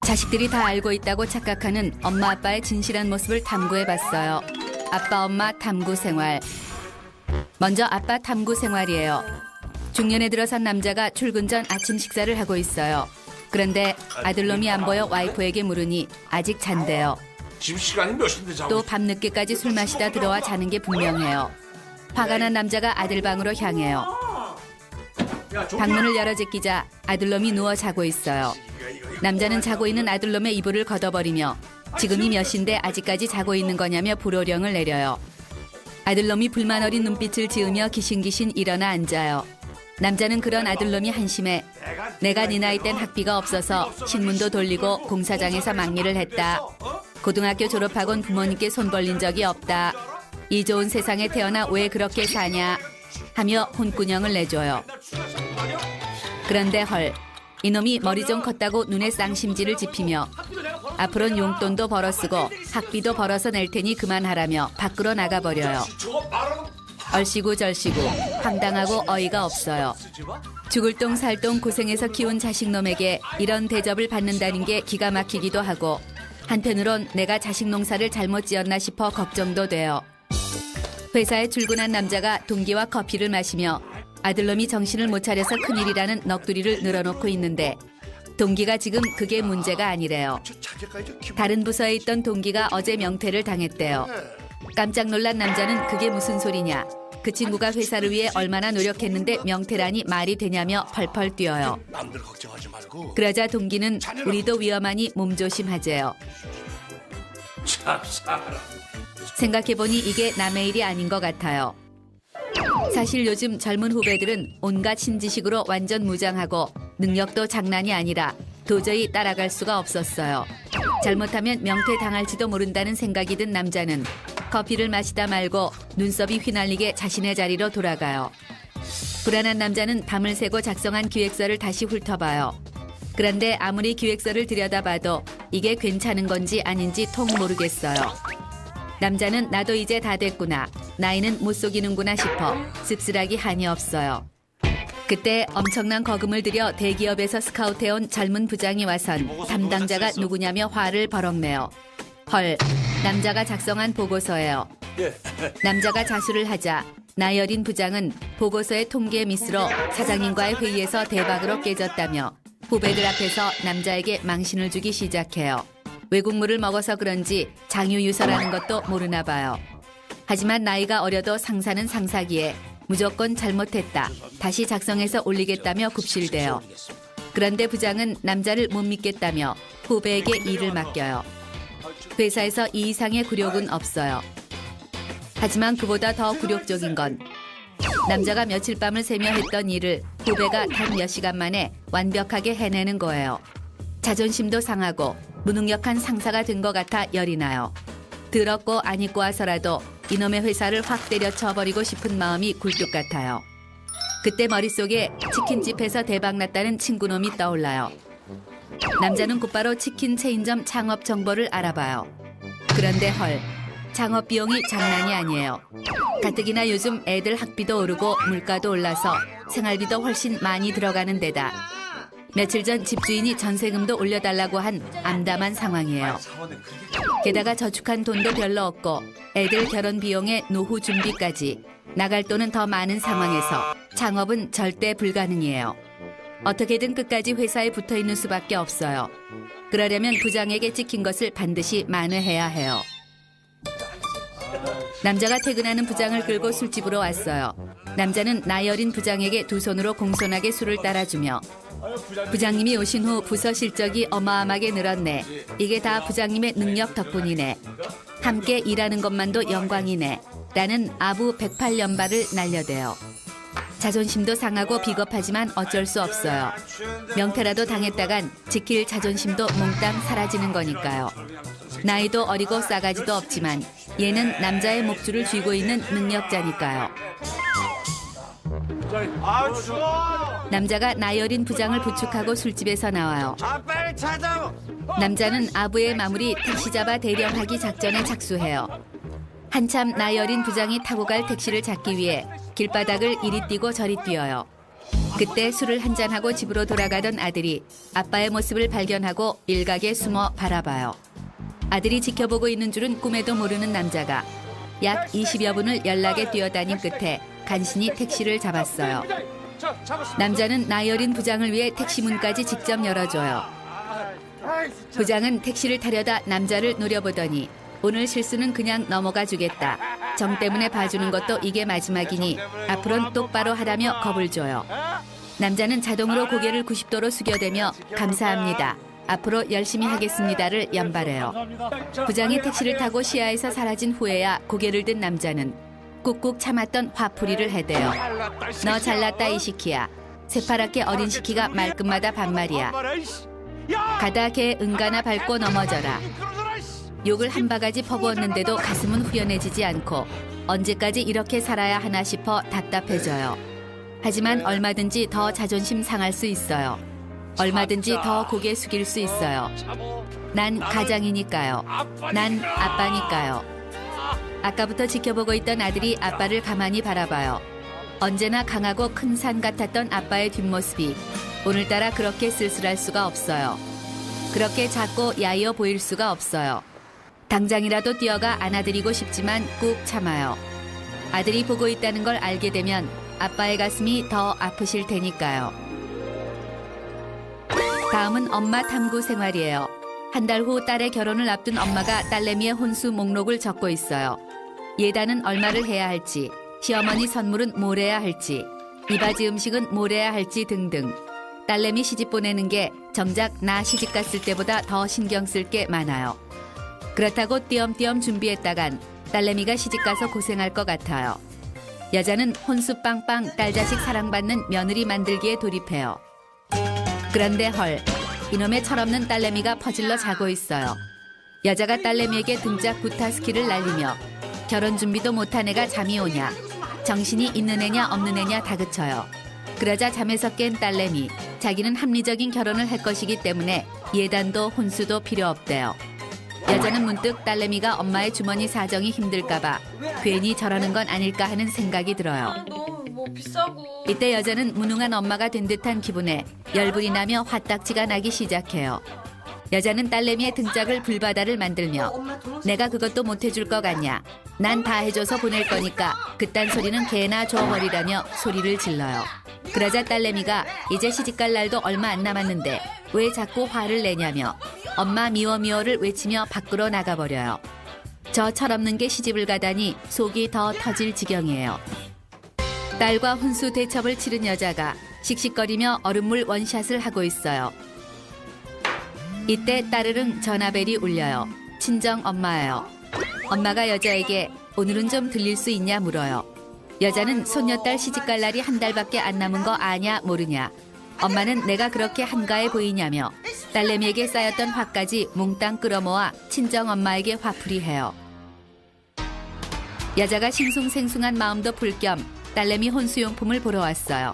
자식들이 다 알고 있다고 착각하는 엄마 아빠의 진실한 모습을 탐구해봤어요. 아빠 엄마 탐구 생활. 먼저 아빠 탐구 생활이에요. 중년에 들어선 남자가 출근 전 아침 식사를 하고 있어요. 그런데 아들놈이 안 보여 와이프에게 물으니 아직 잔대요. 지금 시간이 몇 시인데 자고. 또 밤늦게까지 술 마시다 들어와 자는 게 분명해요. 화가 난 남자가 아들 방으로 향해요. 방문을 열어 제끼자 아들놈이 누워 자고 있어요. 남자는 자고 있는 아들놈의 이불을 걷어버리며 지금이 몇 시인데 아직까지 자고 있는 거냐며 불호령을 내려요. 아들놈이 불만 어린 눈빛을 지으며 기신기신 일어나 앉아요. 남자는 그런 아들놈이 한심해 내가 네 나이 땐 학비가 없어서 신문도 돌리고 공사장에서 막일을 했다. 고등학교 졸업하곤 부모님께 손 벌린 적이 없다. 이 좋은 세상에 태어나 왜 그렇게 사냐 하며 혼꾸녕을 내줘요. 그런데 헐, 이놈이 머리 좀 컸다고 눈에 쌍심지를 지피며 앞으로는 용돈도 벌어 쓰고 학비도 벌어서 낼 테니 그만하라며 밖으로 나가버려요. 얼씨구 절씨구 황당하고 어이가 없어요. 죽을 똥 살 똥 고생해서 키운 자식놈에게 이런 대접을 받는다는 게 기가 막히기도 하고 한편으론 내가 자식 농사를 잘못 지었나 싶어 걱정도 돼요. 회사에 출근한 남자가 동기와 커피를 마시며 아들놈이 정신을 못 차려서 큰일이라는 넋두리를 늘어놓고 있는데 동기가 지금 그게 문제가 아니래요. 다른 부서에 있던 동기가 어제 명퇴를 당했대요. 깜짝 놀란 남자는 그게 무슨 소리냐. 그 친구가 회사를 위해 얼마나 노력했는데 명퇴라니 말이 되냐며 펄펄 뛰어요. 그러자 동기는 우리도 위험하니 몸조심하재요. 생각해보니 이게 남의 일이 아닌 것 같아요. 사실 요즘 젊은 후배들은 온갖 신지식으로 완전 무장하고 능력도 장난이 아니라 도저히 따라갈 수가 없었어요. 잘못하면 명퇴 당할지도 모른다는 생각이 든 남자는 커피를 마시다 말고 눈썹이 휘날리게 자신의 자리로 돌아가요. 불안한 남자는 밤을 새고 작성한 기획서를 다시 훑어봐요. 그런데 아무리 기획서를 들여다봐도 이게 괜찮은 건지 아닌지 통 모르겠어요. 남자는 나도 이제 다 됐구나. 나이는 못 속이는구나 싶어 씁쓸하기 한이 없어요. 그때 엄청난 거금을 들여 대기업에서 스카우트해온 젊은 부장이 와선 담당자가 누구냐며 화를 버럭내요. 헐, 남자가 작성한 보고서예요. 남자가 자수를 하자 나이 어린 부장은 보고서의 통계 미스로 사장님과의 회의에서 대박으로 깨졌다며 후배들 앞에서 남자에게 망신을 주기 시작해요. 외국물을 먹어서 그런지 장유유서라는 것도 모르나 봐요. 하지만 나이가 어려도 상사는 상사기에 무조건 잘못했다. 다시 작성해서 올리겠다며 굽실대요. 그런데 부장은 남자를 못 믿겠다며 후배에게 일을 맡겨요. 회사에서 이 이상의 굴욕은 없어요. 하지만 그보다 더 굴욕적인 건 남자가 며칠 밤을 새며 했던 일을 후배가 단 몇 시간 만에 완벽하게 해내는 거예요. 자존심도 상하고 무능력한 상사가 된 것 같아 열이 나요. 더럽고 안 입고 와서라도 이놈의 회사를 확 때려쳐버리고 싶은 마음이 굴뚝 같아요. 그때 머릿속에 치킨집에서 대박났다는 친구놈이 떠올라요. 남자는 곧바로 치킨 체인점 창업 정보를 알아봐요. 그런데 헐, 창업 비용이 장난이 아니에요. 가뜩이나 요즘 애들 학비도 오르고 물가도 올라서 생활비도 훨씬 많이 들어가는 데다 며칠 전 집주인이 전세금도 올려달라고 한 암담한 상황이에요. 게다가 저축한 돈도 별로 없고 애들 결혼 비용에 노후 준비까지 나갈 돈은 더 많은 상황에서 창업은 절대 불가능이에요. 어떻게든 끝까지 회사에 붙어있는 수밖에 없어요. 그러려면 부장에게 찍힌 것을 반드시 만회해야 해요. 남자가 퇴근하는 부장을 끌고 술집으로 왔어요. 남자는 나이 어린 부장에게 두 손으로 공손하게 술을 따라주며 부장님이 오신 후 부서 실적이 어마어마하게 늘었네. 이게 다 부장님의 능력 덕분이네. 함께 일하는 것만도 영광이네. 라는 아부 108연발을 날려대요. 자존심도 상하고 비겁하지만 어쩔 수 없어요. 명퇴라도 당했다간 지킬 자존심도 몽땅 사라지는 거니까요. 나이도 어리고 싸가지도 없지만 얘는 남자의 목줄을 쥐고 있는 능력자니까요. 남자가 나이 어린 부장을 부축하고 술집에서 나와요. 남자는 아부의 마무리 택시 잡아 대령하기 작전에 착수해요. 한참 나이 어린 부장이 타고 갈 택시를 잡기 위해 길바닥을 이리 뛰고 저리 뛰어요. 그때 술을 한잔하고 집으로 돌아가던 아들이 아빠의 모습을 발견하고 일각에 숨어 바라봐요. 아들이 지켜보고 있는 줄은 꿈에도 모르는 남자가 약 20여 분을 연락에 뛰어다닌 끝에 간신히 택시를 잡았어요. 남자는 나이 어린 부장을 위해 택시 문까지 직접 열어줘요. 부장은 택시를 타려다 남자를 노려보더니 오늘 실수는 그냥 넘어가 주겠다. 정 때문에 봐주는 것도 이게 마지막이니 앞으론 똑바로 하라며 겁을 줘요. 남자는 자동으로 고개를 90도로 숙여대며 감사합니다. 앞으로 열심히 하겠습니다를 연발해요. 부장이 택시를 타고 시야에서 사라진 후에야 고개를 든 남자는 꾹꾹 참았던 화풀이를 해대요. 너 잘났다 이 시키야. 새파랗게 어린 시키가 말끝마다 반말이야. 가다 개 응가나 밟고 넘어져라. 욕을 한 바가지 퍼부었는데도 가슴은 후련해지지 않고 언제까지 이렇게 살아야 하나 싶어 답답해져요. 하지만 얼마든지 더 자존심 상할 수 있어요. 얼마든지 더 고개 숙일 수 있어요. 난 가장이니까요. 난 아빠니까요. 아까부터 지켜보고 있던 아들이 아빠를 가만히 바라봐요. 언제나 강하고 큰 산 같았던 아빠의 뒷모습이 오늘따라 그렇게 쓸쓸할 수가 없어요. 그렇게 작고 야이어 보일 수가 없어요. 당장이라도 뛰어가 안아드리고 싶지만 꾹 참아요. 아들이 보고 있다는 걸 알게 되면 아빠의 가슴이 더 아프실 테니까요. 다음은 엄마 탐구 생활이에요. 한 달 후 딸의 결혼을 앞둔 엄마가 딸내미의 혼수 목록을 적고 있어요. 예단은 얼마를 해야 할지, 시어머니 선물은 뭘 해야 할지, 이바지 음식은 뭘 해야 할지 등등. 딸내미 시집 보내는 게 정작 나 시집 갔을 때보다 더 신경 쓸 게 많아요. 그렇다고 띄엄띄엄 준비했다간 딸내미가 시집 가서 고생할 것 같아요. 여자는 혼수 빵빵 딸 자식 사랑받는 며느리 만들기에 돌입해요. 그런데 헐, 이놈의 철없는 딸내미가 퍼질러 자고 있어요. 여자가 딸내미에게 등짝 구타 스킬을 날리며 결혼 준비도 못한 애가 잠이 오냐, 정신이 있는 애냐 없는 애냐 다그쳐요. 그러자 잠에서 깬 딸내미, 자기는 합리적인 결혼을 할 것이기 때문에 예단도 혼수도 필요 없대요. 여자는 문득 딸내미가 엄마의 주머니 사정이 힘들까봐 괜히 저러는 건 아닐까 하는 생각이 들어요. 너무 비싸고. 이때 여자는 무능한 엄마가 된 듯한 기분에 열불이 나며 화딱지가 나기 시작해요. 여자는 딸내미의 등짝을 불바다를 만들며 내가 그것도 못 해줄 것 같냐. 난 다 해줘서 보낼 거니까 그딴 소리는 개나 줘버리라며 소리를 질러요. 그러자 딸내미가 이제 시집갈 날도 얼마 안 남았는데 왜 자꾸 화를 내냐며 엄마 미워 미워를 외치며 밖으로 나가버려요. 저 철없는 게 시집을 가다니 속이 더 터질 지경이에요. 딸과 혼수 대첩을 치른 여자가 씩씩거리며 얼음물 원샷을 하고 있어요. 이때 따르릉 전화벨이 울려요. 친정 엄마예요. 엄마가 여자에게 오늘은 좀 들릴 수 있냐 물어요. 여자는 손녀딸 시집갈 날이 한 달밖에 안 남은 거 아냐 모르냐. 엄마는 내가 그렇게 한가해 보이냐며 딸내미에게 쌓였던 화까지 몽땅 끌어모아 친정엄마에게 화풀이해요. 여자가 싱숭생숭한 마음도 풀 겸 딸내미 혼수용품을 보러 왔어요.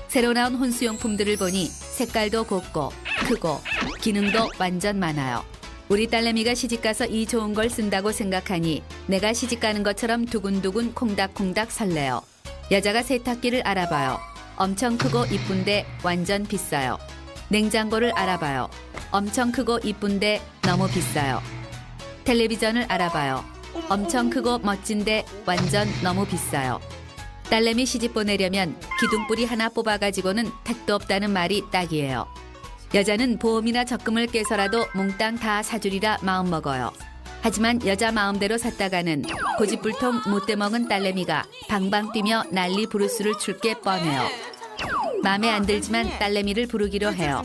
새로 나온 혼수용품들을 보니 색깔도 곱고 크고 기능도 완전 많아요. 우리 딸내미가 시집가서 이 좋은 걸 쓴다고 생각하니 내가 시집가는 것처럼 두근두근 콩닥콩닥 설레요. 여자가 세탁기를 알아봐요. 엄청 크고 이쁜데 완전 비싸요. 냉장고를 알아봐요. 엄청 크고 이쁜데 너무 비싸요. 텔레비전을 알아봐요. 엄청 크고 멋진데 완전 너무 비싸요. 딸내미 시집 보내려면 기둥뿌리 하나 뽑아가지고는 택도 없다는 말이 딱이에요. 여자는 보험이나 적금을 깨서라도 몽땅 다 사주리라 마음먹어요. 하지만 여자 마음대로 샀다가는 고집불통 못돼 먹은 딸내미가 방방 뛰며 난리 부르스를 출 게 뻔해요. 마음에 안 들지만 딸내미를 부르기로 해요.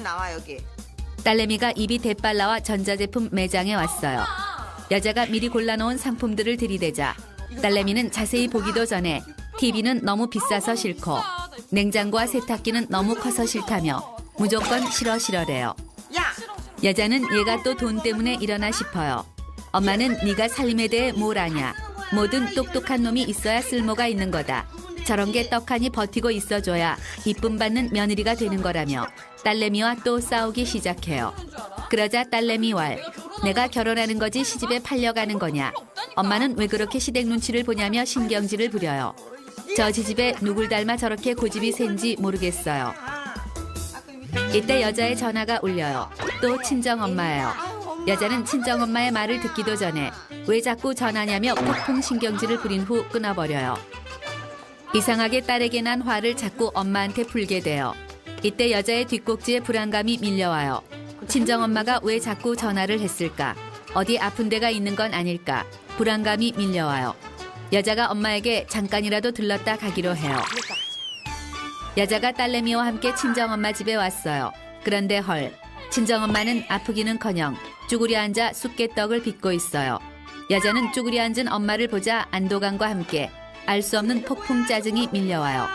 딸내미가 입이 대빨 나와 전자제품 매장에 왔어요. 여자가 미리 골라놓은 상품들을 들이대자 딸내미는 자세히 보기도 전에 TV는 너무 비싸서 싫고 냉장고와 세탁기는 너무 커서 싫다며 무조건 싫어래요. 여자는 얘가 또 돈 때문에 이러나 싶어요. 엄마는 네가 살림에 대해 뭘 아냐. 뭐든 똑똑한 놈이 있어야 쓸모가 있는 거다. 저런 게 떡하니 버티고 있어줘야 이쁨 받는 며느리가 되는 거라며 딸내미와 또 싸우기 시작해요. 그러자 딸내미 왈, 내가 결혼하는 거지 시집에 팔려가는 거냐. 엄마는 왜 그렇게 시댁 눈치를 보냐며 신경질을 부려요. 저 지집에 누굴 닮아 저렇게 고집이 센지 모르겠어요. 이때 여자의 전화가 울려요. 또 친정엄마예요. 여자는 친정엄마의 말을 듣기도 전에 왜 자꾸 전화냐며 폭풍 신경질을 부린 후 끊어버려요. 이상하게 딸에게 난 화를 자꾸 엄마한테 풀게 돼요. 이때 여자의 뒷꼭지에 불안감이 밀려와요. 친정엄마가 왜 자꾸 전화를 했을까? 어디 아픈 데가 있는 건 아닐까? 불안감이 밀려와요. 여자가 엄마에게 잠깐이라도 들렀다 가기로 해요. 여자가 딸내미와 함께 친정엄마 집에 왔어요. 그런데 헐, 친정엄마는 아프기는커녕 쭈그려 앉아 쑥개떡을 빚고 있어요. 여자는 쭈그려 앉은 엄마를 보자 안도감과 함께 알 수 없는 폭풍 짜증이 밀려와요.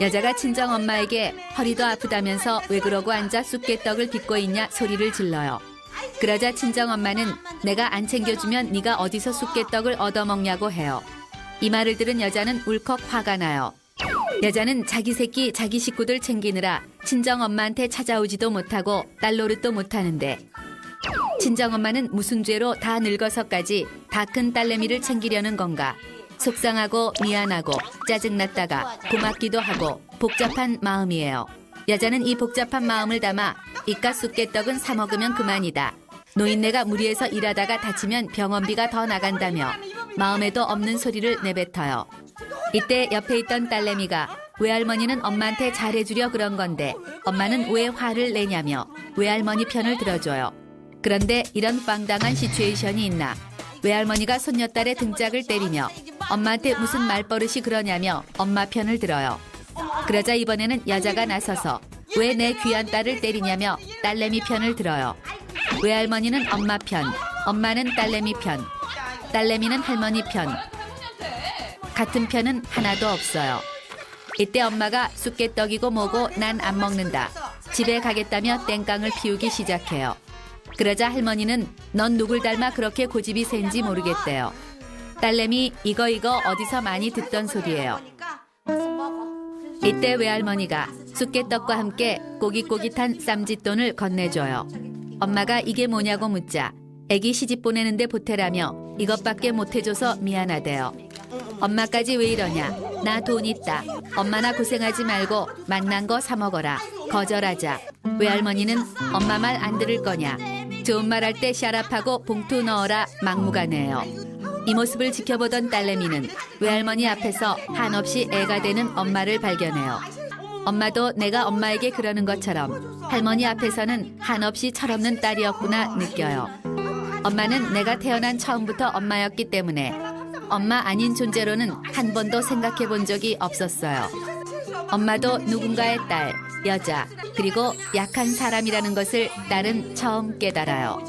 여자가 친정엄마에게 허리도 아프다면서 왜 그러고 앉아 쑥개떡을 빚고 있냐 소리를 질러요. 그러자 친정엄마는 내가 안 챙겨주면 네가 어디서 쑥개떡을 얻어먹냐고 해요. 이 말을 들은 여자는 울컥 화가 나요. 여자는 자기 새끼, 자기 식구들 챙기느라 친정엄마한테 찾아오지도 못하고 딸 노릇도 못하는데 친정엄마는 무슨 죄로 다 늙어서까지 다 큰 딸내미를 챙기려는 건가. 속상하고 미안하고 짜증났다가 고맙기도 하고 복잡한 마음이에요. 여자는 이 복잡한 마음을 담아 이깟 쑥개떡은 사 먹으면 그만이다. 노인네가 무리해서 일하다가 다치면 병원비가 더 나간다며 마음에도 없는 소리를 내뱉어요. 이때 옆에 있던 딸내미가 외할머니는 엄마한테 잘해주려 그런 건데 엄마는 왜 화를 내냐며 외할머니 편을 들어줘요. 그런데 이런 빵당한 시츄에이션이 있나. 외할머니가 손녀딸의 등짝을 때리며 엄마한테 무슨 말버릇이 그러냐며 엄마 편을 들어요. 그러자 이번에는 여자가 나서서 왜 내 귀한 딸을 때리냐며 딸내미 편을 들어요. 외할머니는 엄마 편, 엄마는 딸내미 편, 딸내미는 할머니 편. 같은 편은 하나도 없어요. 이때 엄마가 쑥개떡이고 뭐고 난 안 먹는다. 집에 가겠다며 땡깡을 피우기 시작해요. 그러자 할머니는 넌 누굴 닮아 그렇게 고집이 센지 모르겠대요. 딸내미 이거 어디서 많이 듣던 소리예요. 이때 외할머니가 쑥개떡과 함께 꼬깃꼬깃한 쌈짓돈을 건네줘요. 엄마가 이게 뭐냐고 묻자 애기 시집 보내는데 보태라며 이것밖에 못해줘서 미안하대요. 엄마까지 왜 이러냐. 나 돈 있다. 엄마나 고생하지 말고 맛난 거 사 먹어라. 거절하자. 외할머니는 엄마 말 안 들을 거냐. 좋은 말 할 때 샤랍하고 봉투 넣어라. 막무가내예요. 이 모습을 지켜보던 딸내미는 외할머니 앞에서 한없이 애가 되는 엄마를 발견해요. 엄마도 내가 엄마에게 그러는 것처럼 할머니 앞에서는 한없이 철없는 딸이었구나 느껴요. 엄마는 내가 태어난 처음부터 엄마였기 때문에 엄마 아닌 존재로는 한 번도 생각해 본 적이 없었어요. 엄마도 누군가의 딸, 여자, 그리고 약한 사람이라는 것을 딸은 처음 깨달아요.